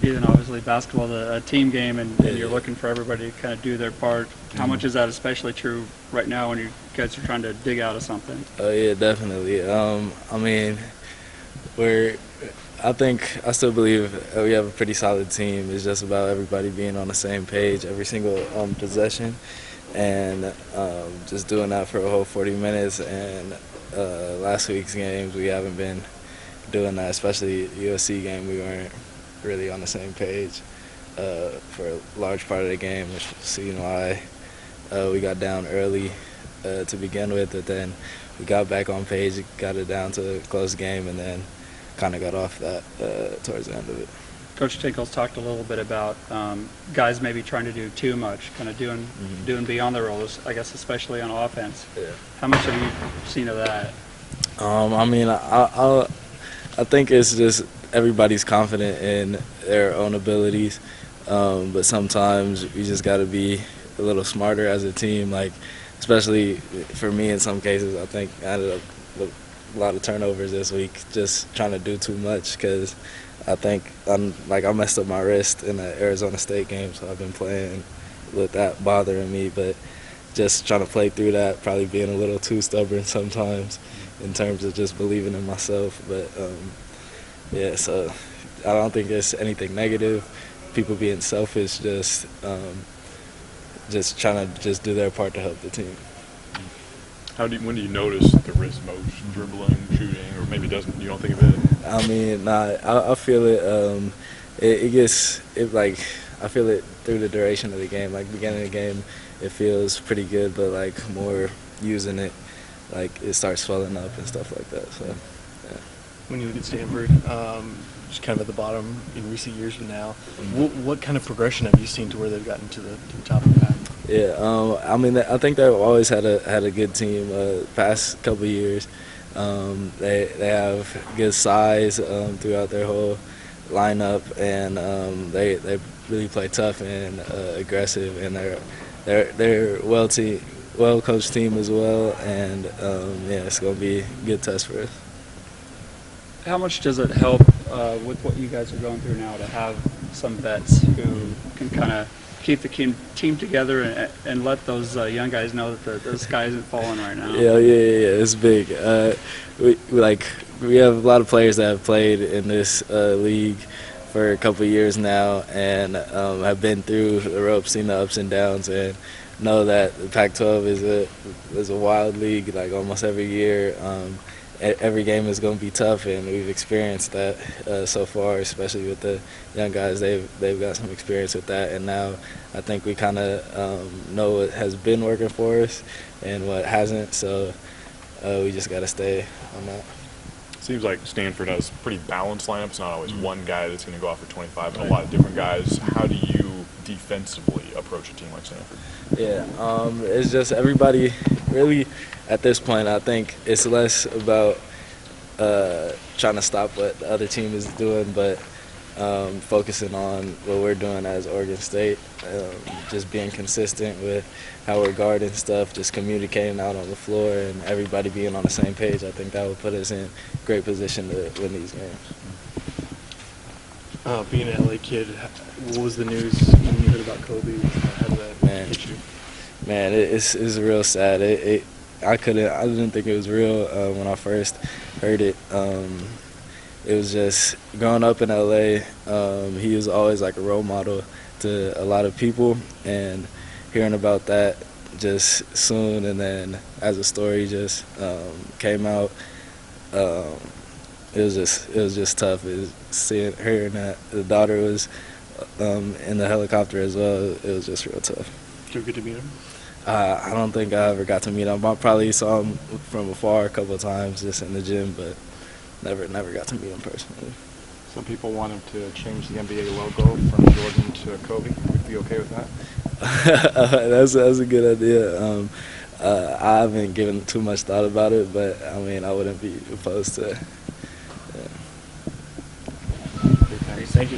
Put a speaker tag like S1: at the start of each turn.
S1: Ethan, obviously basketball is a team game, and you're looking for everybody to kind of do their part. How much is that especially true right now when you guys are trying to dig out of something?
S2: Oh yeah, definitely. I mean, we're. I think I still believe we have a pretty solid team. It's just about everybody being on the same page every single possession, and just doing that for a whole 40 minutes. And last week's games, we haven't been doing that, especially USC game. We weren't really on the same page for a large part of the game, which was why we got down early to begin with, but then we got back on page, got it down to a close game, and then kind of got off that towards the end of it.
S1: Coach Tinkle's talked a little bit about guys maybe trying to do too much, kind of doing beyond their roles, I guess especially on offense.
S2: Yeah.
S1: How much have you seen of that?
S2: I mean, I think it's just everybody's confident in their own abilities, but sometimes we just got to be a little smarter as a team. Like, especially for me, in some cases, I think I ended up with a lot of turnovers this week, just trying to do too much because I think I messed up my wrist in the Arizona State game, so I've been playing with that bothering me, but just trying to play through that, probably being a little too stubborn sometimes in terms of just believing in myself. But yeah, so I don't think it's anything negative. People being selfish, just trying to just do their part to help the team.
S3: When do you notice the wrist motion, dribbling, shooting, or maybe doesn't? You don't think of it?
S2: I mean, I feel it. I feel it through the duration of the game. Like beginning of the game, it feels pretty good, but like more using it, like it starts swelling up and stuff like that. So, yeah.
S4: When you look at Stanford, just kind of at the bottom in recent years now, what kind of progression have you seen to where they've gotten to the top of the pack?
S2: Yeah, I mean, I think they've always had a good team. Past couple of years, they have good size throughout their whole lineup, and they really play tough and aggressive, and they're well coached team as well, and yeah, it's gonna be a good test for us.
S1: How much does it help with what you guys are going through now to have some vets who can kind of keep the team together and let those young guys know that the sky isn't falling right now?
S2: Yeah, it's big. We have a lot of players that have played in this league for a couple of years now, and have been through the ropes, seen the ups and downs, and know that the Pac-12 is a wild league. Like almost every year, every game is going to be tough, and we've experienced that so far, especially with the young guys. They've got some experience with that, and now I think we kind of know what has been working for us and what hasn't, so we just got to stay on that.
S3: Seems like Stanford has pretty balanced lineup. It's not always one guy that's going to go off for 25, but a lot of different guys. How do you defensively approach a team like Stanford?
S2: Yeah, it's just everybody really at this point. I think it's less about trying to stop what the other team is doing, but focusing on what we're doing as Oregon State, just being consistent with how we're guarding stuff, just communicating out on the floor, and everybody being on the same page. I think that will put us in great position to win these games.
S4: Being an LA kid, what was the news when you heard about Kobe? How did that hit you?
S2: Man, it's real sad. I didn't think it was real when I first heard it. It was just growing up in LA. He was always like a role model to a lot of people, and hearing about that just soon, and then as the story just came out, it was just tough. Hearing that the daughter was in the helicopter as well. It was just real tough.
S4: Did you ever get to meet him?
S2: I don't think I ever got to meet him. I probably saw him from afar a couple of times just in the gym, but never got to meet him personally.
S5: Some people want him to change the NBA logo from Jordan to Kobe. Would you be okay with that?
S2: That's a good idea. I haven't given too much thought about it, but I mean, I wouldn't be opposed to it. Yeah.
S4: Thank you.